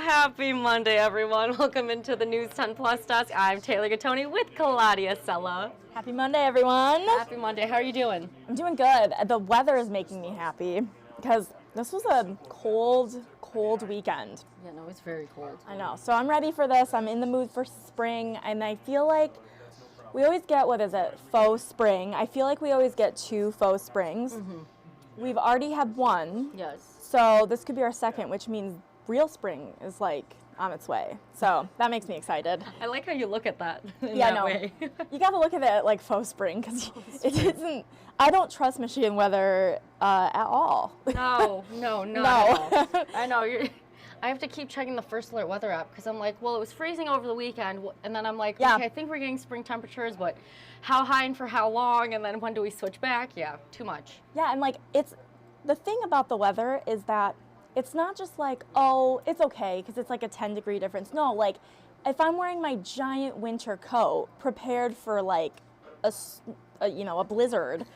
happy Monday, everyone. Welcome into the News 10 Plus Desk. I'm Taylor Gattoni with Claudia Sella. Happy Monday, everyone. Happy Monday. How are you doing? I'm doing good. The weather is making me happy because this was a cold weekend. Yeah, no, it's very cold. I know. So I'm ready for this. I'm in the mood for spring, and I feel like we always get, faux spring. I feel like we always get 2 faux springs. Mm-hmm. We've already had one. Yes. So this could be our second, which means real spring is like on its way. So that makes me excited. I like how you look at that in yeah, that no. way. You got to look at it like faux spring because it isn't. I don't trust Michigan weather at all. No, not at all. I know. I have to keep checking the First Alert weather app because I'm like, well, it was freezing over the weekend, and then I'm like, yeah. Okay, I think we're getting spring temperatures, but how high and for how long, and then when do we switch back? Yeah, too much. Yeah, and like the thing about the weather is that it's not just like, oh, it's okay because it's like a 10-degree difference. No, like if I'm wearing my giant winter coat prepared for like a blizzard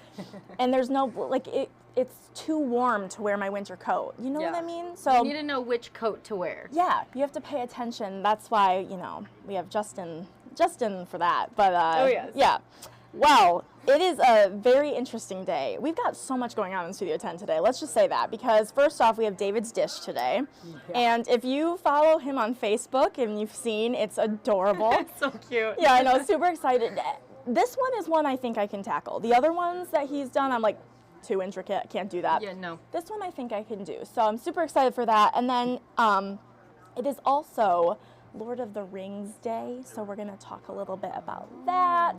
and there's no, like it's too warm to wear my winter coat. You know what I mean? So you need to know which coat to wear. Yeah, you have to pay attention. That's why, we have Justin for that. But oh, yes. Yeah. Wow, it is a very interesting day. We've got so much going on in Studio 10 today. Let's just say that because first off, we have David's Dish today. Yeah. And if you follow him on Facebook and you've seen, it's adorable. It's so cute. Yeah, I know, super excited. This one is one I think I can tackle. The other ones that he's done, I'm like, too intricate, can't do that. Yeah, no. This one I think I can do. So I'm super excited for that. And then it is also Lord of the Rings Day, so we're going to talk a little bit about that.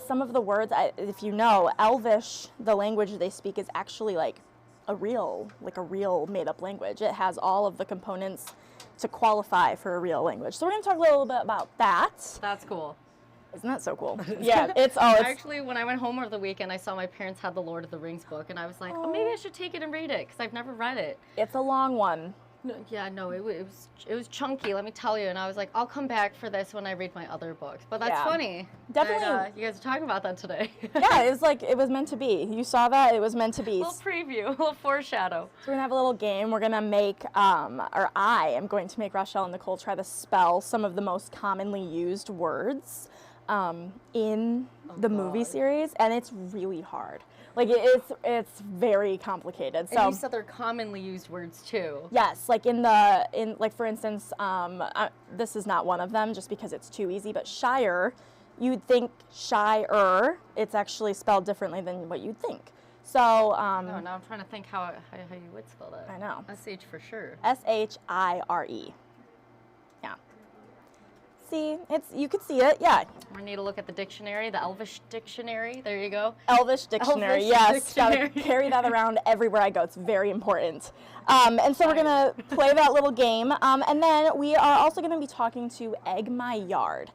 Some of the words, if you know, Elvish, the language they speak, is actually like a real made-up language. It has all of the components to qualify for a real language. So we're going to talk a little bit about that. That's cool. Isn't that so cool? Yeah, it's actually, when I went home over the weekend, I saw my parents had the Lord of the Rings book, and I was like, oh, maybe I should take it and read it because I've never read it. It's a long one. No, it was chunky, let me tell you. And I was like, I'll come back for this when I read my other books. But that's funny. Definitely. That, you guys are talking about that today. Yeah, it was meant to be. You saw that? It was meant to be. A little preview, a little foreshadow. So we're going to have a little game. We're going to make, I am going to make Rochelle and Nicole try to spell some of the most commonly used words in the movie series. And it's really hard. Like it's very complicated. So and you said they're commonly used words too. Yes, like for instance, this is not one of them just because it's too easy. But Shire, you'd think Shire. It's actually spelled differently than what you'd think. So now I'm trying to think how you would spell that. I know. SH for sure. SHIRE. Yeah. See, you could see it, yeah. We need to look at the dictionary, the Elvish dictionary. There you go. Elvish dictionary, yes. Gotta carry that around everywhere I go. It's very important. And so we're gonna play that little game, and then we are also gonna be talking to Egg My Yard.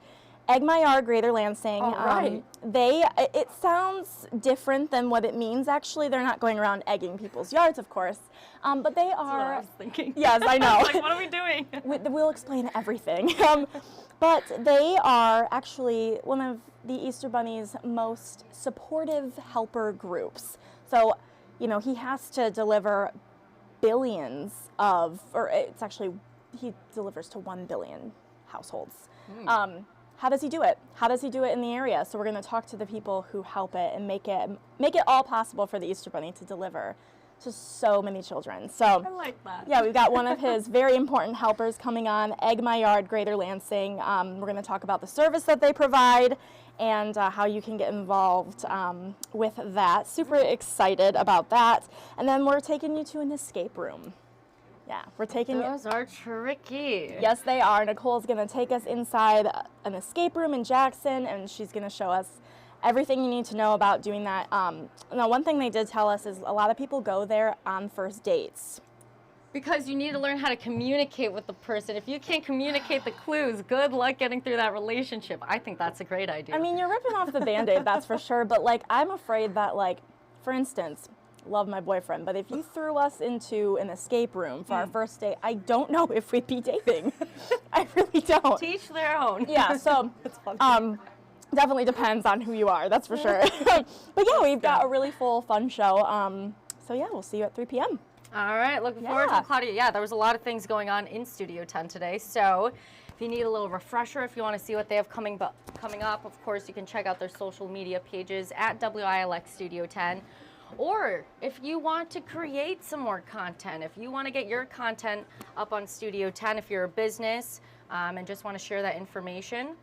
Egg My Yard, Greater Lansing. Right. It sounds different than what it means. Actually, they're not going around egging people's yards, of course. But they are. That's what I was thinking. Yes, I know. Like, what are we doing? We'll explain everything. But they are actually one of the Easter Bunny's most supportive helper groups. So, he has to deliver billions he delivers to 1 billion households. How does he do it? How does he do it in the area? So we're going to talk to the people who help it and make it all possible for the Easter Bunny to deliver to so many children. So I like that. Yeah, we've got one of his very important helpers coming on, Egg My Yard, Greater Lansing. We're going to talk about the service that they provide and how you can get involved with that. Super excited about that. And then we're taking you to an escape room. Yeah, we're taking Those are tricky. Yes, they are. Nicole's going to take us inside an escape room in Jackson, and she's going to show us everything you need to know about doing that. Now, one thing they did tell us is a lot of people go there on first dates. Because you need to learn how to communicate with the person. If you can't communicate the clues, good luck getting through that relationship. I think that's a great idea. I mean, you're ripping off the Band-Aid, that's for sure. But, I'm afraid that, for instance, love my boyfriend, but if you threw us into an escape room for our first date, I don't know if we'd be dating. I really don't. Teach their own. Yeah, so it's fun. Definitely depends on who you are, that's for sure. But yeah, we've got a really full, fun show. So yeah, we'll see you at 3 p.m. All right, looking forward to it, Claudia. Yeah, there was a lot of things going on in Studio 10 today. So if you need a little refresher, if you want to see what they have coming up, of course, you can check out their social media pages at WILX Studio 10. Or if you want to create some more content, if you want to get your content up on Studio 10, if you're a business and just want to share that information,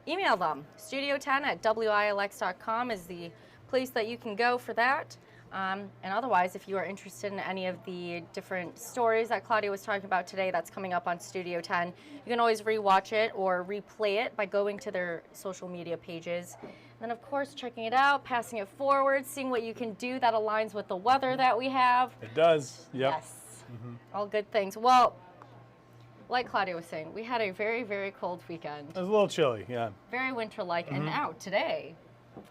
email them. Studio10@WILX.com is the place that you can go for that. And otherwise, if you are interested in any of the different stories that Claudia was talking about today that's coming up on Studio 10, you can always rewatch it or replay it by going to their social media pages. And then, of course, checking it out, passing it forward, seeing what you can do that aligns with the weather that we have. It does, yep. Yes, all good things. Well, like Claudia was saying, we had a very, very cold weekend. It was a little chilly, yeah. Very winter-like, and now, today,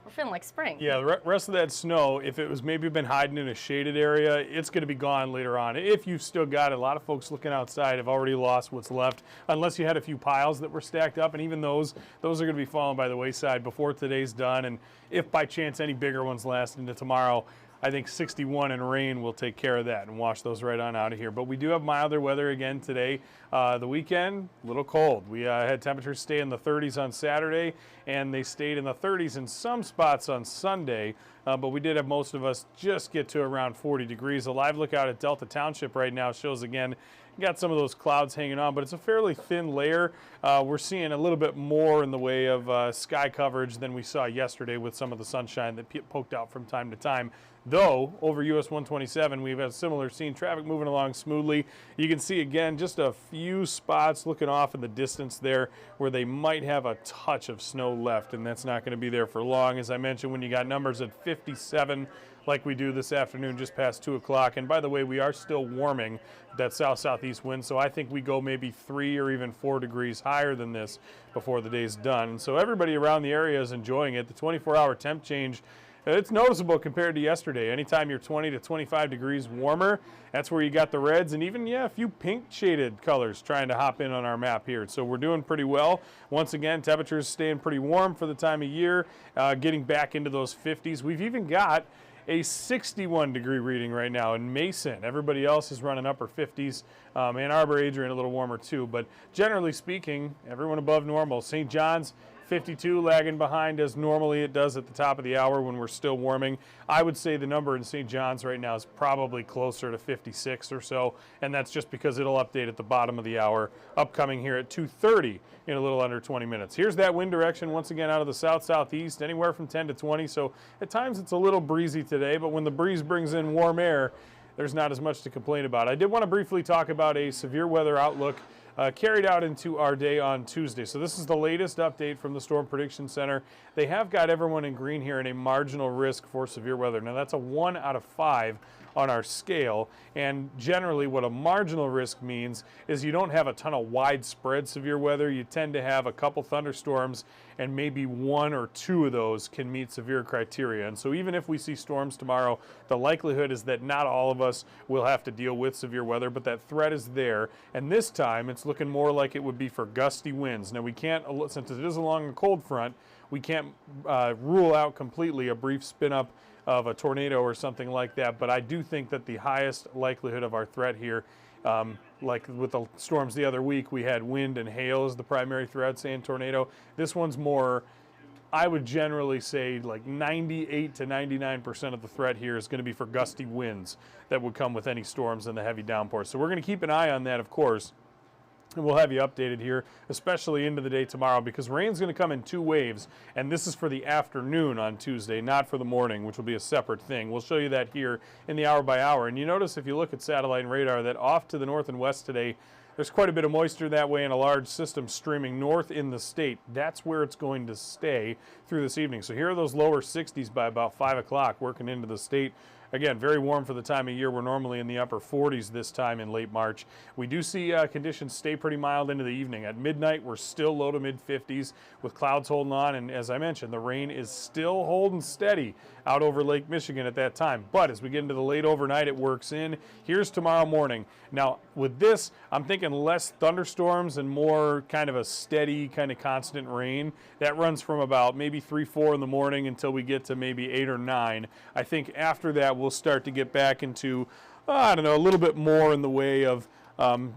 we're feeling like spring. Yeah, the rest of that snow, if it was maybe been hiding in a shaded area, it's going to be gone later on. If you've still got it, a lot of folks looking outside have already lost what's left, unless you had a few piles that were stacked up, and even those are going to be falling by the wayside before today's done. And if by chance any bigger ones last into tomorrow, I think 61 and rain will take care of that and wash those right on out of here. But we do have milder weather again today. The weekend, a little cold. We had temperatures stay in the 30s on Saturday, and they stayed in the 30s in some spots on Sunday. But we did have most of us just get to around 40 degrees. A live look out at Delta Township right now shows again, got some of those clouds hanging on, but it's a fairly thin layer. We're seeing a little bit more in the way of sky coverage than we saw yesterday with some of the sunshine that poked out from time to time. Though, over US 127, we've had similar scene, traffic moving along smoothly. You can see, again, just a few spots looking off in the distance there where they might have a touch of snow left, and that's not going to be there for long. As I mentioned, when you got numbers at 57, like we do this afternoon, just past 2 o'clock. And by the way, we are still warming that south-southeast wind, so I think we go maybe 3 or even 4 degrees higher than this before the day's done. And so everybody around the area is enjoying it. The 24-hour temp change, it's noticeable compared to yesterday. Anytime you're 20 to 25 degrees warmer, that's where you got the reds and even, a few pink shaded colors trying to hop in on our map here. So we're doing pretty well. Once again, temperatures staying pretty warm for the time of year, getting back into those 50s. We've even got a 61 degree reading right now in Mason. Everybody else is running upper 50s. Ann Arbor, Adrian, a little warmer too. But generally speaking, everyone above normal. St. John's, 52, lagging behind as normally it does at the top of the hour when we're still warming. I would say the number in St. John's right now is probably closer to 56 or so, and that's just because it'll update at the bottom of the hour, upcoming here at 2:30 in a little under 20 minutes. Here's that wind direction once again out of the south-southeast, anywhere from 10 to 20, so at times it's a little breezy today, but when the breeze brings in warm air, there's not as much to complain about. I did want to briefly talk about a severe weather outlook carried out into our day on Tuesday. So this is the latest update from the Storm Prediction Center. They have got everyone in green here in a marginal risk for severe weather. Now that's a 1 out of 5 on our scale, and generally what a marginal risk means is you don't have a ton of widespread severe weather. You tend to have a couple thunderstorms, and maybe 1 or 2 of those can meet severe criteria. And so even if we see storms tomorrow, the likelihood is that not all of us will have to deal with severe weather, but that threat is there. And this time it's looking more like it would be for gusty winds. Now we can't, since it is along a cold front, we can't rule out completely a brief spin up of a tornado or something like that, but I do think that the highest likelihood of our threat here, like with the storms the other week, we had wind and hail as the primary threats and tornado. This one's more, I would generally say like 98 to 99% of the threat here is going to be for gusty winds that would come with any storms and the heavy downpours. So we're going to keep an eye on that, of course. And we'll have you updated here, especially into the day tomorrow, because rain's going to come in 2 waves, and this is for the afternoon on Tuesday, not for the morning, which will be a separate thing. We'll show you that here in the hour by hour. And you notice if you look at satellite and radar that off to the north and west today, there's quite a bit of moisture that way and a large system streaming north in the state. That's where it's going to stay through this evening. So here are those lower 60s by about 5 o'clock working into the state. Again, very warm for the time of year. We're normally in the upper 40s this time in late March. We do see conditions stay pretty mild into the evening. At midnight, we're still low to mid 50s with clouds holding on. And as I mentioned, the rain is still holding steady out over Lake Michigan at that time. But as we get into the late overnight, it works in. Here's tomorrow morning. Now, with this, I'm thinking less thunderstorms and more kind of a steady, kind of constant rain. That runs from about maybe 3, 4 in the morning until we get to maybe 8 or 9. I think after that, we'll start to get back into I don't know, a little bit more in the way of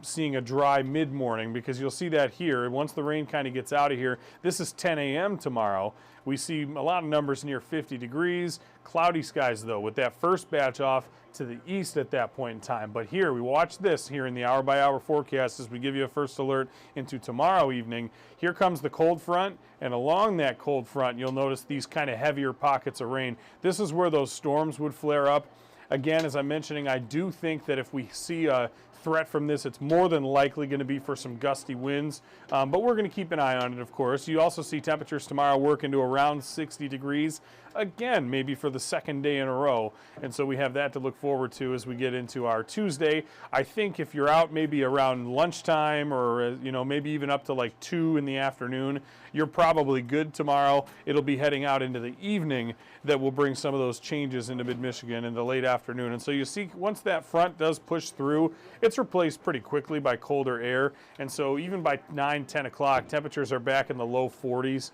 seeing a dry mid-morning, because you'll see that here. Once the rain kind of gets out of here, this is 10 a.m. tomorrow. We see a lot of numbers near 50 degrees. Cloudy skies, though, with that first batch off to the east at that point in time. But here, we watch this here in the hour-by-hour forecast as we give you a first alert into tomorrow evening. Here comes the cold front, and along that cold front, you'll notice these kind of heavier pockets of rain. This is where those storms would flare up. Again, as I'm mentioning, I do think that if we see a threat from this, it's more than likely going to be for some gusty winds, but we're going to keep an eye on it, of course. You also see temperatures tomorrow work into around 60 degrees, again, maybe for the second day in a row, and so we have that to look forward to as we get into our Tuesday. I think if you're out maybe around lunchtime, or maybe even up to like 2 in the afternoon, you're probably good tomorrow. It'll be heading out into the evening that will bring some of those changes into mid-Michigan in the late afternoon. And so you see, once that front does push through, it's replaced pretty quickly by colder air. And so even by 9, 10 o'clock, temperatures are back in the low 40s,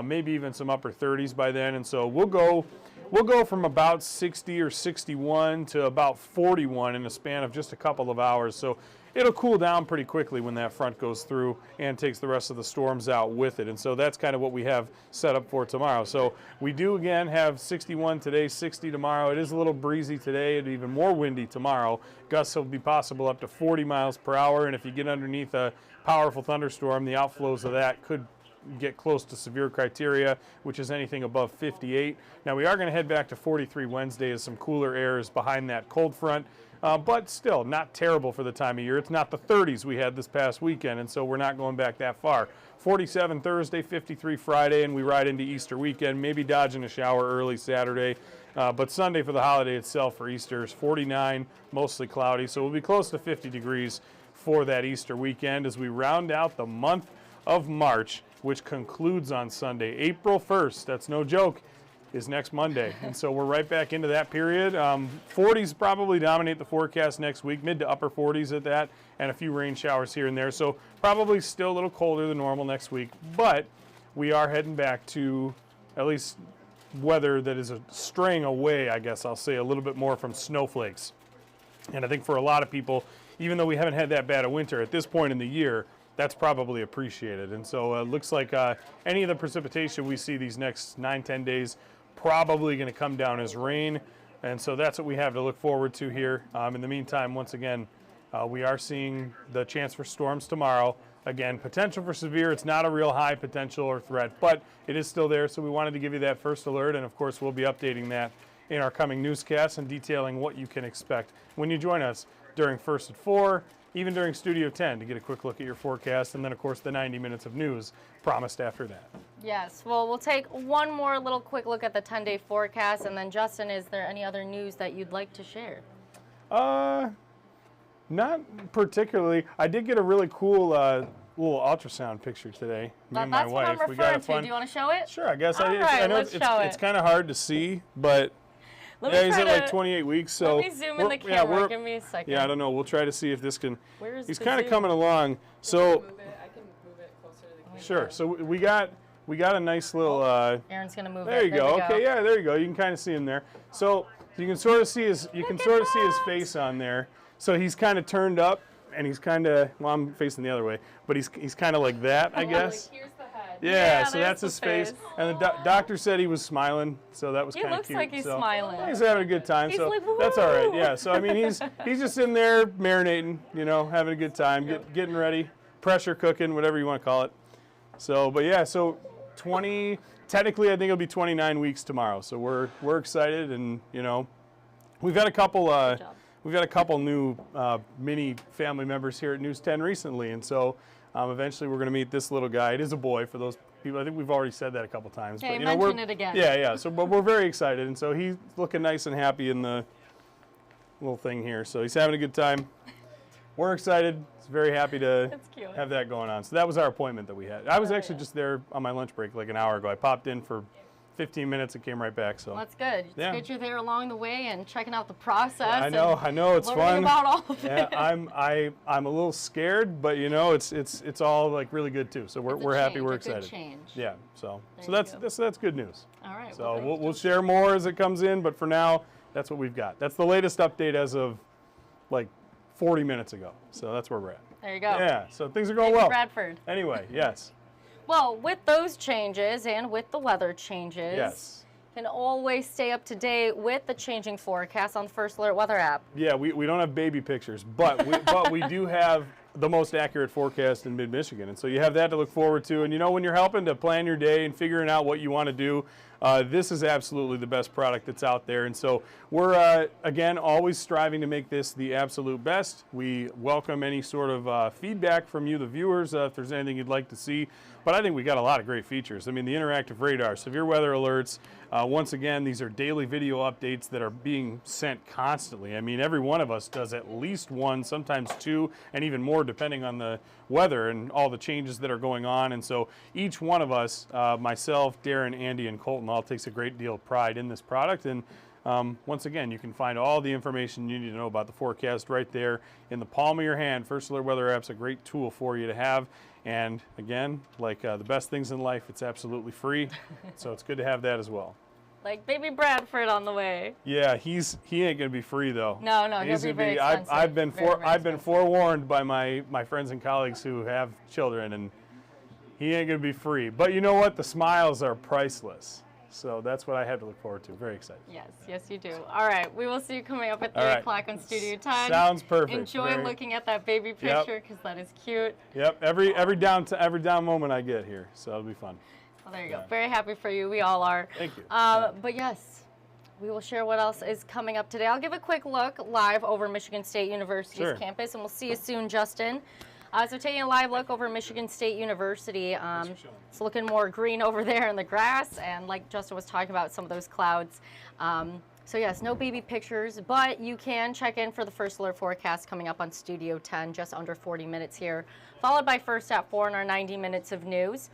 maybe even some upper 30s by then. And so we'll go from about 60 or 61 to about 41 in a span of just a couple of hours. So it'll cool down pretty quickly when that front goes through and takes the rest of the storms out with it. And so that's kind of what we have set up for tomorrow. So we do, again, have 61 today, 60 tomorrow. It is a little breezy today and even more windy tomorrow. Gusts will be possible up to 40 miles per hour. And if you get underneath a powerful thunderstorm, the outflows of that could get close to severe criteria, which is anything above 58. Now, we are going to head back to 43 Wednesday as some cooler air is behind that cold front. But still, not terrible for the time of year. It's not the 30s we had this past weekend, and so we're not going back that far. 47 Thursday, 53 Friday, and we ride into Easter weekend, maybe dodging a shower early Saturday. But Sunday for the holiday itself for Easter is 49, mostly cloudy, so we'll be close to 50 degrees for that Easter weekend as we round out the month of March, which concludes on Sunday. April 1st, that's no joke, is next Monday. And so we're right back into that period. 40s probably dominate the forecast next week, mid to upper 40s at that, and a few rain showers here and there. So probably still a little colder than normal next week, but we are heading back to at least weather that is straying away, I guess I'll say, a little bit more from snowflakes. And I think for a lot of people, even though we haven't had that bad a winter at this point in the year, that's probably appreciated. And so it looks like any of the precipitation we see these next 9, 10 days probably going to come down as rain, and so that's what we have to look forward to here. In the meantime, once again, we are seeing the chance for storms tomorrow. Again, potential for severe. It's not a real high potential or threat, but it is still there, so we wanted to give you that first alert, and of course we'll be updating that in our coming newscasts and detailing what you can expect when you join us during First at 4, even during Studio 10 to get a quick look at your forecast, and then of course the 90 minutes of news promised after that. Yes, well, we'll take one more little quick look at the 10-day forecast, and then Justin, is there any other news that you'd like to share? Not particularly. I did get a really cool little ultrasound picture today. Me and my wife. That's what I'm referring to. Do you want to show it? Sure, I guess. All right, I know let's show it. It's kind of hard to see, but yeah, he's at like 28 weeks. So let me zoom in the camera. Give me a second. Yeah, I don't know. We'll try to see if this can. He's kind of zoom? coming along. So I can move it closer to the camera. sure. So we got a nice little. Aaron's gonna move. There you go. Okay, yeah, there you go. You can kind of see him there. So you can sort of see his face on there. So he's kind of turned up, and he's kind of, well, I'm facing the other way, but he's kind of like that, I guess. Like, here's the head. Yeah, so there's that's the his face. face. And the doctor said he was smiling, so that was He kind of looks cute. like he's so smiling. He's having a good time, He's so like, that's all right. "Woo!" Yeah, so I mean, he's just in there marinating, having a good time, getting ready, pressure cooking, whatever you want to call it. So, but yeah, so technically I think it'll be 29 weeks tomorrow. So we're excited, and we've had a couple new mini family members here at News 10 recently, and so eventually we're going to meet this little guy. It is a boy for those people. I think we've already said that a couple times. Okay, but, mention it again. Yeah. So, but we're very excited, and so he's looking nice and happy in the little thing here. So he's having a good time. We're excited. Very happy to have that going on. So that was our appointment that we had. I was actually just there on my lunch break like an hour ago. I popped in for 15 minutes and came right back. So well, that's good. It's yeah. good you're there along the way and checking out the process. I know, it's learning fun. About all of it. Yeah, I'm a little scared, but it's all like really good too. So we're happy, we're excited. Good change. Yeah, so that's good news. All right. So we'll share more as it comes in, but for now, that's what we've got. That's the latest update as of like 40 minutes ago. So that's where we're at. There you go. Yeah, so things are going Baby well. Bradford. Anyway, yes. Well, with those changes and with the weather changes, Yes. you can always stay up to date with the changing forecast on the First Alert Weather app. Yeah, we don't have baby pictures, but we do have the most accurate forecast in mid-Michigan. And so you have that to look forward to. And you know, when you're helping to plan your day and figuring out what you want to do, this is absolutely the best product that's out there. And so we're, again, always striving to make this the absolute best. We welcome any sort of feedback from you, the viewers, if there's anything you'd like to see. But I think we got a lot of great features. I mean, the interactive radar, severe weather alerts. Once again, these are daily video updates that are being sent constantly. I mean, every one of us does at least one, sometimes two, and even more depending on the weather and all the changes that are going on. And so each one of us, myself, Darren, Andy, and Colton, all takes a great deal of pride in this product. And once again, you can find all the information you need to know about the forecast right there in the palm of your hand. First Alert Weather app's a great tool for you to have. And again, like the best things in life, it's absolutely free. So it's good to have that as well. Like baby Bradford on the way. Yeah, he ain't gonna be free though. No, he'll be very expensive. I've been expensive. forewarned by my friends and colleagues who have children, and he ain't gonna be free. But you know what? The smiles are priceless. So that's what I have to look forward to. Very excited. Yes, you do. All right, we will see you coming up at 3 o'clock on Studio 10. Sounds perfect. Enjoy looking at that baby picture because that is cute. Yep. Every down moment I get here, so it'll be fun. Well, there you go. Very happy for you. We all are. Thank you. But yes, we will share what else is coming up today. I'll give a quick look live over Michigan State University's campus, and we'll see you soon, Justin. So taking a live look over Michigan State University, it's looking more green over there in the grass, and like Justin was talking about, some of those clouds. So yes, no baby pictures, but you can check in for the First Alert forecast coming up on Studio 10, just under 40 minutes here, followed by First at 4 in our 90 minutes of news.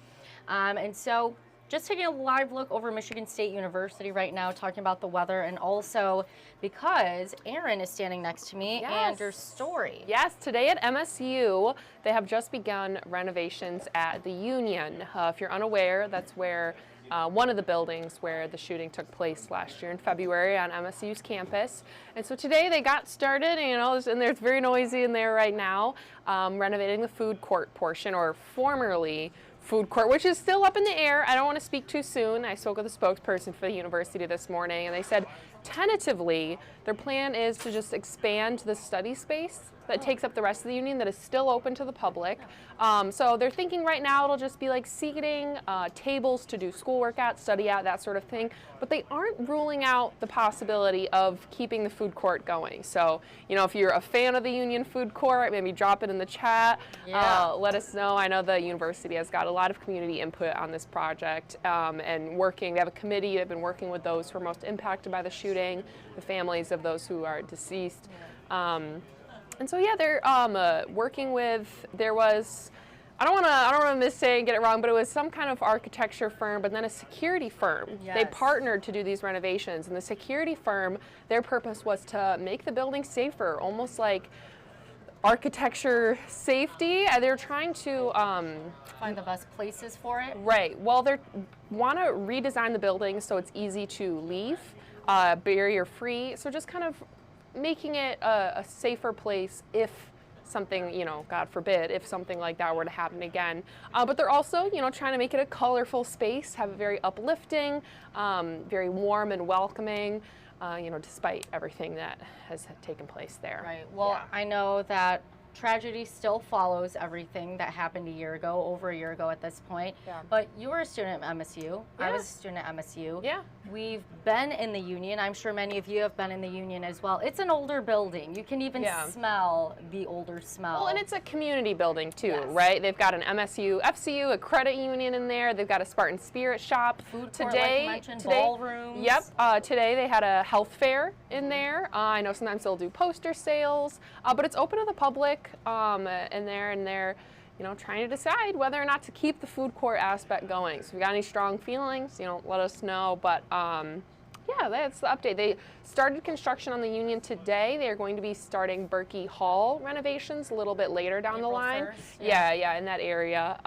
And so just taking a live look over Michigan State University right now, talking about the weather, and also because Erin is standing next to me and your story. Yes, today at MSU, they have just begun renovations at the Union. If you're unaware, that's where one of the buildings where the shooting took place last year in February on MSU's campus. And so today they got started, and it's very noisy in there right now, renovating the food court portion, or formerly food court, which is still up in the air. I don't want to speak too soon. I spoke with a spokesperson for the university this morning, and they said tentatively their plan is to just expand the study space that takes up the rest of the Union that is still open to the public. So they're thinking right now it'll just be like seating, tables to do schoolwork at, study at, that sort of thing. But they aren't ruling out the possibility of keeping the food court going. So, if you're a fan of the Union food court, maybe drop it in the chat. Let us know. I know the university has got a lot of community input on this project, and they have a committee. They've been working with those who are most impacted by the shooting, the families of those who are deceased. And so they're working with, I don't want to missay and get it wrong, but it was some kind of architecture firm, but then a security firm. Yes. They partnered to do these renovations, and the security firm, their purpose was to make the building safer, almost like architecture safety. They're trying to find the best places for it. Right. Well, they want to redesign the building so it's easy to leave, barrier-free. So just kind of making it a safer place if something, God forbid, if something like that were to happen again. But they're also, trying to make it a colorful space, have it very uplifting, very warm and welcoming, despite everything that has taken place there. Right. Well, I know that tragedy still follows everything that happened over a year ago at this point. Yeah. But you were a student at MSU. I was a student at MSU. Yeah. We've been in the Union. I'm sure many of you have been in the Union as well. It's an older building. You can even smell the older smell. Well, and it's a community building too, right? They've got an MSU, FCU, a credit union in there. They've got a Spartan Spirit shop. Food court, like you mentioned, ballrooms. Yep. Today they had a health fair in there. I know sometimes they'll do poster sales, but it's open to the public in there, and they're trying to decide whether or not to keep the food court aspect going. So if you got any strong feelings, let us know. But that's the update. They started construction on the Union today. They are going to be starting Berkey Hall renovations a little bit later down the line. 1st, yeah, in that area.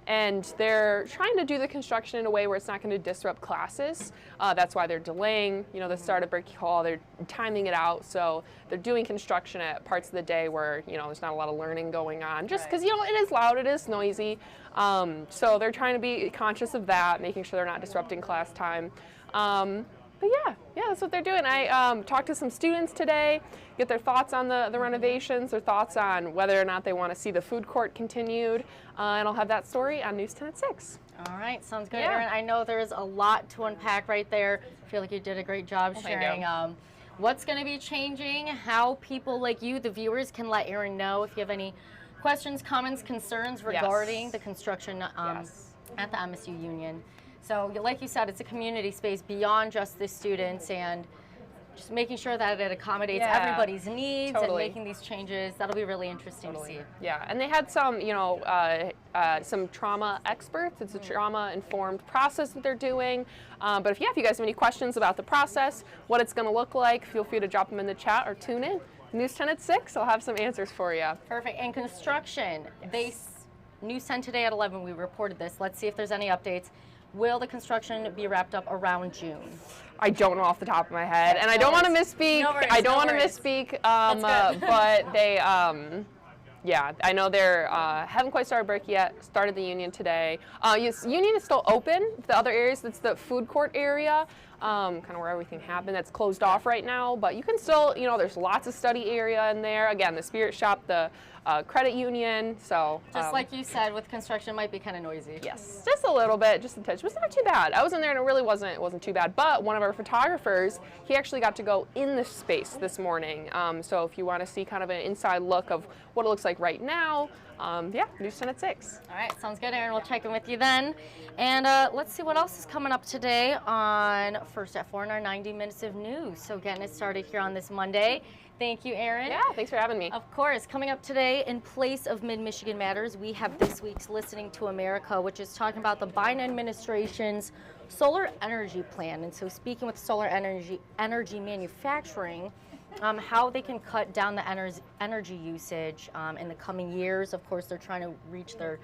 and they're trying to do the construction in a way where it's not going to disrupt classes. That's why they're delaying, the start of Berkey Hall. They're timing it out, so they're doing construction at parts of the day where, there's not a lot of learning going on, just because, it is loud, it is noisy. So they're trying to be conscious of that, making sure they're not disrupting class time. But yeah, that's what they're doing. I talked to some students today, get their thoughts on the renovations, their thoughts on whether or not they want to see the food court continued, and I'll have that story on News 10 at 6. All right, sounds good, Yeah. Erin. I know there's a lot to unpack right there. I feel like you did a great job sharing what's going to be changing, how people like you, the viewers, can let Erin know if you have any questions, comments, concerns regarding the construction at the MSU Union. So like you said, it's a community space beyond just the students, and just making sure that it accommodates everybody's needs and making these changes. That'll be really interesting to see. Yeah, and they had some, some trauma experts. It's a trauma-informed process that they're doing. But if you guys have any questions about the process, what it's going to look like, feel free to drop them in the chat or tune in. News 10 at 6, I'll have some answers for you. Perfect. And construction, News 10 today at 11, we reported this. Let's see if there's any updates. Will the construction be wrapped up around June? I don't know off the top of my head, and I don't want to misspeak. I don't want to misspeak, but they, I know they're haven't quite started Berkey yet. Started the Union today. Union is still open. The other areas, that's the food court area, kind of where everything happened. That's closed off right now, but you can still, there's lots of study area in there. Again, the Spirit Shop, the credit union. So just like you said, with construction, it might be kind of noisy. Yes, just a little bit, just a touch. It was not too bad. I was in there and it really wasn't too bad. But one of our photographers, he actually got to go in the space this morning. So if you want to see kind of an inside look of what it looks like right now, News 10 at 6. All right, sounds good, Erin. We'll check in with you then. And let's see what else is coming up today on First at 4 in our 90 minutes of news. So getting it started here on this Monday. Thank you, Erin. Yeah, thanks for having me. Of course. Coming up today, in place of Mid-Michigan Matters, we have this week's Listening to America, which is talking about the Biden administration's solar energy plan. And so speaking with solar energy manufacturing, how they can cut down the energy usage in the coming years. Of course, they're trying to reach their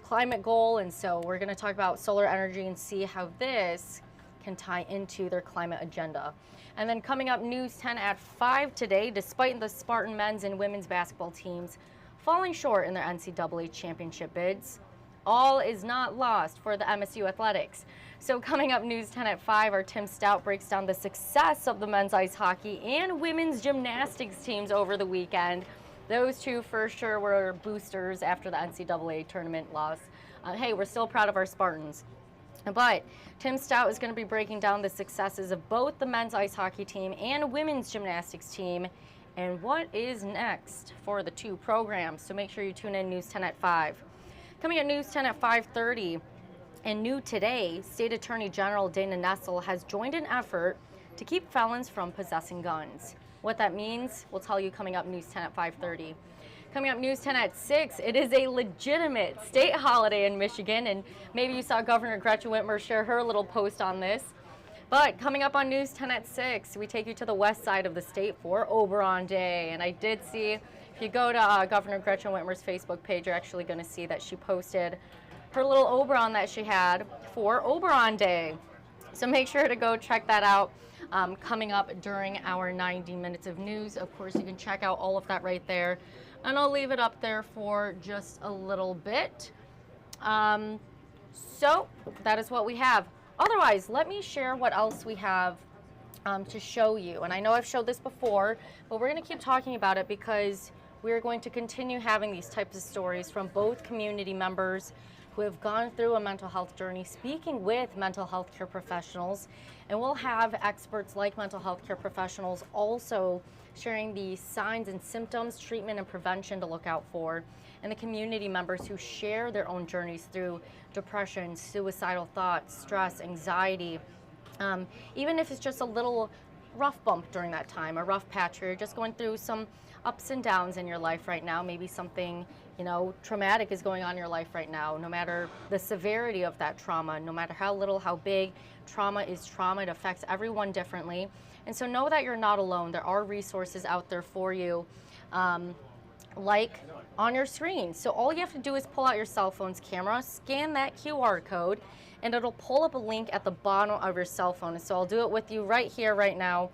climate goal. And so we're going to talk about solar energy and see how this can tie into their climate agenda. And then coming up, News 10 at 5 today, despite the Spartan men's and women's basketball teams falling short in their NCAA championship bids, all is not lost for the MSU Athletics. So coming up, News 10 at 5, our Tim Stout breaks down the success of the men's ice hockey and women's gymnastics teams over the weekend. Those two for sure were boosters after the NCAA tournament loss. Hey, we're still proud of our Spartans. But Tim Stout is going to be breaking down the successes of both the men's ice hockey team and women's gymnastics team and what is next for the two programs. So make sure you tune in News 10 at 5. Coming at News 10 at 5:30, and new today, State Attorney General Dana Nessel has joined an effort to keep felons from possessing guns. What that means, we'll tell you coming up News 10 at 5:30. Coming up News 10 at 6, it is a legitimate state holiday in Michigan, and maybe you saw Governor Gretchen Whitmer share her little post on this. But coming up on News 10 at 6, we take you to the west side of the state for Oberon Day. And I did see, if you go to Governor Gretchen Whitmer's Facebook page, you're actually going to see that she posted her little Oberon that she had for Oberon Day. So make sure to go check that out. Coming up during our 90 minutes of news. Of course, you can check out all of that right there. And I'll leave it up there for just a little bit. So that is what we have. Otherwise, let me share what else we have to show you. And I know I've showed this before, but we're going to keep talking about it because we're going to continue having these types of stories from both community members who have gone through a mental health journey, speaking with mental health care professionals. And we'll have experts like mental health care professionals also sharing the signs and symptoms, treatment and prevention to look out for, and the community members who share their own journeys through depression, suicidal thoughts, stress, anxiety, even if it's just a little rough bump during that time, a rough patch, or you're just going through some ups and downs in your life right now, maybe something traumatic is going on in your life right now. No matter the severity of that trauma, no matter how little, how big, trauma is trauma. It affects everyone differently. And so know that you're not alone. There are resources out there for you. like on your screen. So all you have to do is pull out your cell phone's camera, scan that QR code, and it'll pull up a link at the bottom of your cell phone. So I'll do it with you right here, right now,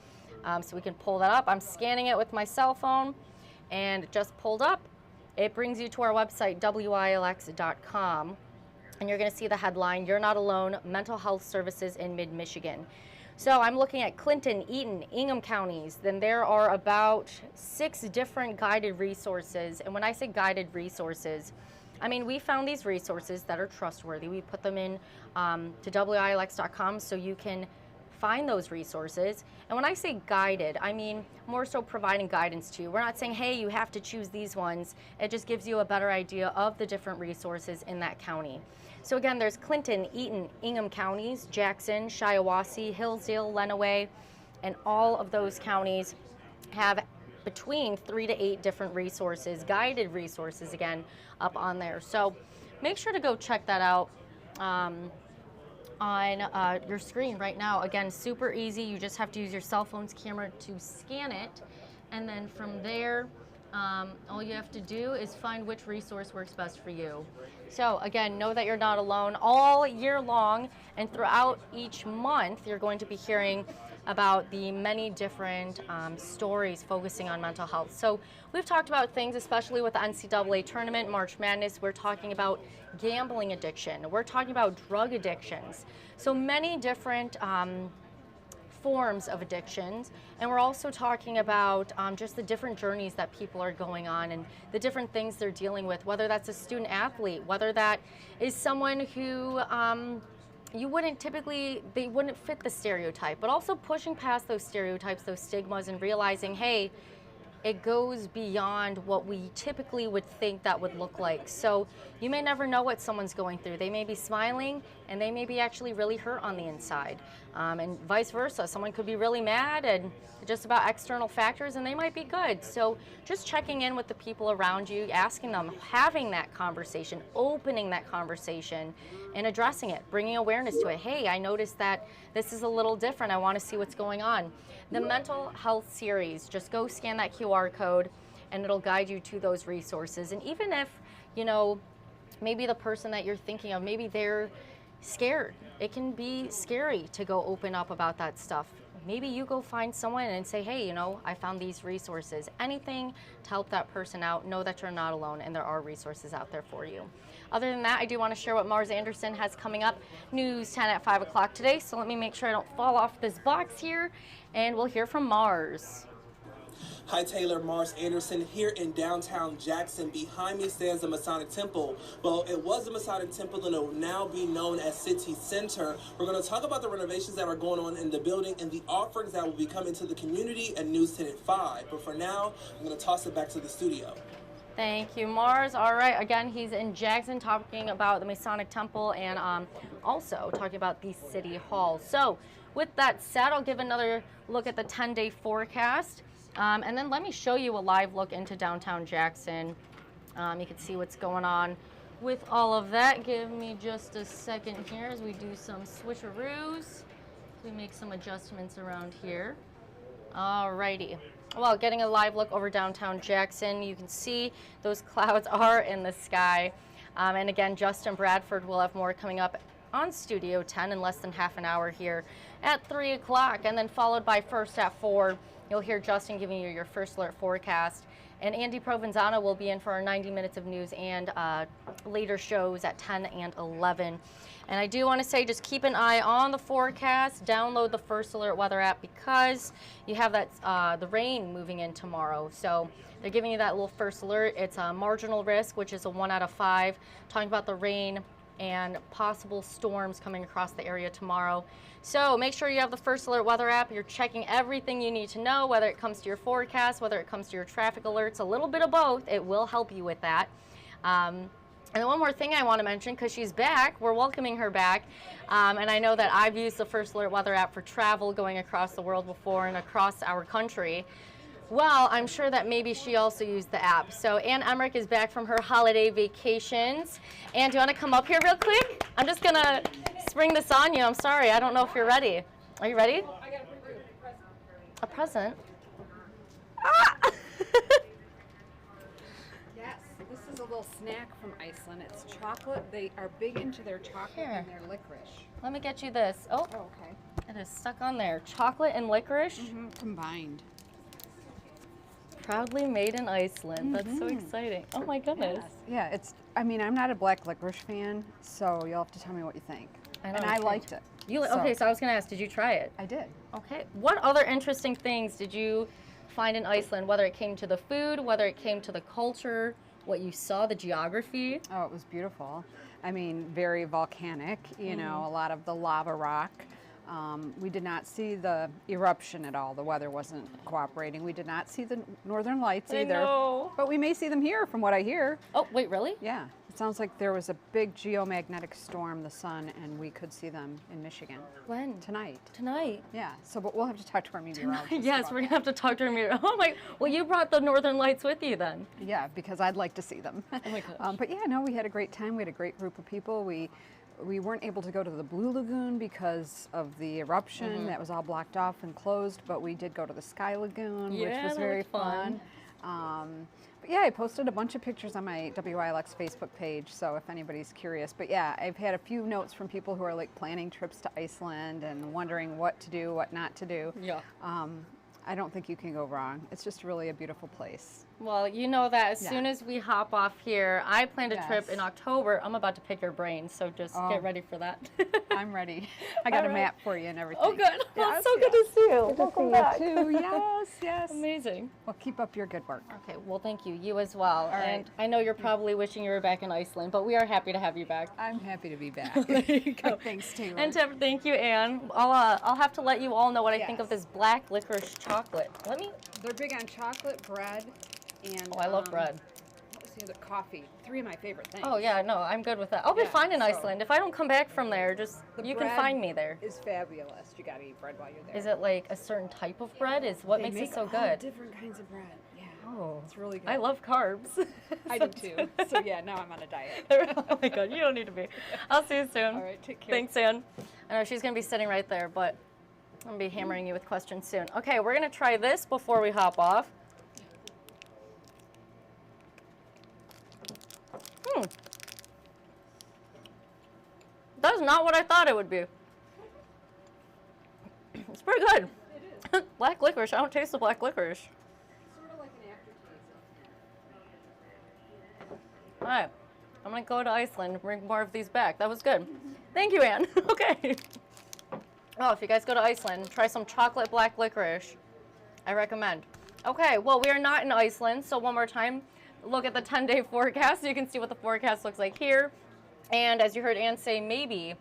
so we can pull that up. I'm scanning it with my cell phone, and it just pulled up. It brings you to our website, wilx.com, and you're going to see the headline, "You're Not Alone, Mental Health Services in Mid-Michigan." So I'm looking at Clinton, Eaton, Ingham counties. Then there are about 6 different guided resources. And when I say guided resources, I mean we found these resources that are trustworthy. We put them in to wilx.com so you can find those resources. And when I say guided, I mean more so providing guidance to you. We're not saying, hey, you have to choose these ones. It just gives you a better idea of the different resources in that county. So again, there's Clinton, Eaton, Ingham counties, Jackson, Shiawassee, Hillsdale, Lenawee, and all of those counties have between 3 to 8 different resources, guided resources again, up on there. So make sure to go check that out on your screen right now. Again, super easy. You just have to use your cell phone's camera to scan it. And then from there, all you have to do is find which resource works best for you. So again, know that you're not alone all year long, and throughout each month, you're going to be hearing about the many different stories focusing on mental health. So we've talked about things, especially with the NCAA tournament, March Madness. We're talking about gambling addiction. We're talking about drug addictions. So many different forms of addictions, and we're also talking about just the different journeys that people are going on and the different things they're dealing with, whether that's a student athlete, whether that is someone who they wouldn't fit the stereotype, but also pushing past those stereotypes, those stigmas, and realizing, hey, it goes beyond what we typically would think that would look like. So you may never know what someone's going through. They may be smiling and they may be actually really hurt on the inside. And vice versa. Someone could be really mad and just about external factors, and they might be good. So just checking in with the people around you, asking them, having that conversation, opening that conversation and addressing it, bringing awareness to it. Hey, I noticed that this is a little different. I want to see what's going on. The mental health series, just go scan that QR code and it'll guide you to those resources. And even if, maybe the person that you're thinking of, maybe they're scared. It can be scary to go open up about that stuff. Maybe you go find someone and say, hey, I found these resources. Anything to help that person out. Know that you're not alone and there are resources out there for you. Other than that, I do want to share what Mars Anderson has coming up. News 10 at 5 o'clock today. So let me make sure I don't fall off this box here, and we'll hear from Mars. Hi Taylor, Mars Anderson here in downtown Jackson. Behind me stands the Masonic Temple. Well, it was the Masonic Temple and it will now be known as City Center. We're going to talk about the renovations that are going on in the building and the offerings that will be coming to the community at News 10 at 5. But for now, I'm going to toss it back to the studio. Thank you, Mars. All right, again, he's in Jackson talking about the Masonic Temple and also talking about the City Hall. So with that said, I'll give another look at the 10-day forecast. And then let me show you a live look into downtown Jackson. You can see what's going on with all of that. Give me just a second here as we do some switcheroos. We make some adjustments around here. Alrighty. Well, getting a live look over downtown Jackson, you can see those clouds are in the sky. And again, Justin Bradford will have more coming up on Studio 10 in less than half an hour here at 3 o'clock, and then followed by First at 4. You'll hear Justin giving you your first alert forecast. And Andy Provenzano will be in for our 90 minutes of news and later shows at 10 and 11. And I do want to say, just keep an eye on the forecast. Download the First Alert weather app because you have that the rain moving in tomorrow. So they're giving you that little first alert. It's a marginal risk, which is a 1 out of 5, talking about the rain and possible storms coming across the area tomorrow. So make sure you have the First Alert weather app. You're checking everything you need to know, whether it comes to your forecast, whether it comes to your traffic alerts, a little bit of both. It will help you with that. And one more thing I want to mention, because she's back, we're welcoming her back. And I know that I've used the First Alert weather app for travel going across the world before and across our country. Well, I'm sure that maybe she also used the app. So Ann Emmerich is back from her holiday vacations. Ann, do you want to come up here real quick? I'm just going to spring this on you. I'm sorry. I don't know if you're ready. Are you ready? I got a present. A present? Ah! little snack from Iceland. It's chocolate. They are big into their chocolate Here. and their licorice. Let me get you this. Oh, Oh, okay. it is stuck on there. Chocolate and licorice. Combined. Proudly made in Iceland. That's so exciting. Oh my goodness. Yeah, it's. I mean, I'm not a black licorice fan, so you'll have to tell me what you think. I know, and I I think- liked it. Okay, so I was gonna ask, did you try it? I did. Okay. What other interesting things did you find in Iceland, whether it came to the food, whether it came to the culture, what you saw, the geography? Oh, it was beautiful. I mean, very volcanic, you know, a lot of the lava rock. We did not see the eruption at all. The weather wasn't cooperating. We did not see the northern lights either. know. But we may see them here from what I hear. Oh, wait, really? Yeah. It sounds like there was a big geomagnetic storm, the sun, and we could see them in Michigan When? tonight. Tonight. Yeah. So, but we'll have to talk to our meteorologist. Yes, about we're gonna have to talk to her. Oh my, well, you brought the Northern Lights with you then. that. Yeah, because I'd like to see them. Oh my gosh. But yeah, no, we had a great time. We had a great group of people. We weren't able to go to the Blue Lagoon because of the eruption. That was all blocked off and closed, but we did go to the Sky Lagoon, Yeah, which that was very looked fun. But yeah, I posted a bunch of pictures on my WILX Facebook page, so if anybody's curious. But yeah, I've had a few notes from people who are like planning trips to Iceland and wondering what to do, what not to do. Yeah. I don't think you can go wrong. It's just really a beautiful place. Well, you know that as Yeah. soon as we hop off here, I planned a trip Yes. in October. I'm about to pick your brain, so just Oh. get ready for that. I'm ready. I got All a right. map for you and everything. Oh, good. Well, Yes, it's so good to see you. Welcome back. too. Yes, yes. Amazing. Well, keep up your good work. Okay, well, thank you. You as well. right. And I know you're probably wishing you were back in Iceland, but we are happy to have you back. I'm happy to be back. There you go. Thanks, Taylor. And thank you, Anne. I'll have to let you all know what I think of Yes. this black licorice chocolate. Let me. They're big on chocolate, bread, and Oh, I love bread. what was the other? Coffee. 3 of my favorite things. Oh yeah, no, I'm good with that. I'll be Yeah, fine in so- Iceland. If I don't come back from there, just The you can bread find me there. Is fabulous. You gotta eat bread while you're there. Is it like a certain type of bread? Is what They makes make it so all good? different kinds of bread. Yeah. Oh, It's really good. I love carbs. I do too. So yeah, now I'm on a diet. Oh my god, you don't need to be. I'll see you soon. All right, take care. Thanks, Ann. I know she's gonna be sitting right there, but I'm gonna be hammering you with questions soon. Okay, we're gonna try this before we hop off. That's not what I thought it would be. It's pretty good. It is. Black licorice. I don't taste the black licorice. Sort of like an aftertaste. All right. I'm going to go to Iceland and bring more of these back. That was good. Thank you, Anne. Okay. Oh, if you guys go to Iceland, try some chocolate black licorice. I recommend. Okay, well, we are not in Iceland, so one more time, look at the 10-day forecast so you can see what the forecast looks like here. And as you heard Anne say, maybe,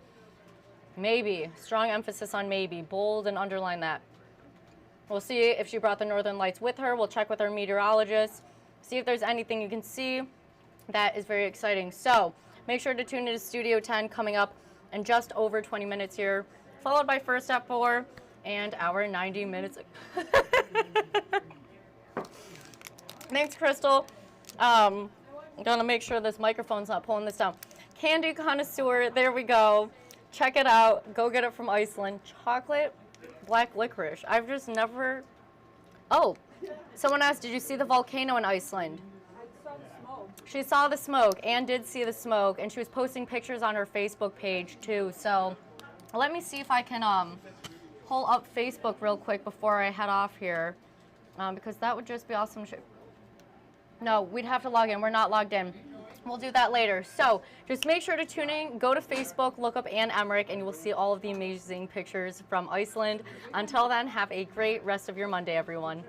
strong emphasis on maybe, bold and underline that. We'll see if she brought the Northern Lights with her. We'll check with our meteorologist, see if there's anything you can see. That is very exciting. So make sure to tune into Studio 10 coming up in just over 20 minutes here, followed by First at 4 and our 90 minutes. Thanks, Crystal. I'm gonna make sure this microphone's not pulling this down. Candy connoisseur, there we go. Check it out. Go get it from Iceland. Chocolate black licorice. I've just never. Oh, someone asked, did you see the volcano in Iceland? I saw the smoke. She saw the smoke. Anne did see the smoke, and she was posting pictures on her Facebook page too. So let me see if I can pull up Facebook real quick before I head off here, because that would just be awesome. No, we'd have to log in. We're not logged in. We'll do that later. So just make sure to tune in, go to Facebook, look up Ann Emmerich, and you will see all of the amazing pictures from Iceland. Until then, have a great rest of your Monday, everyone.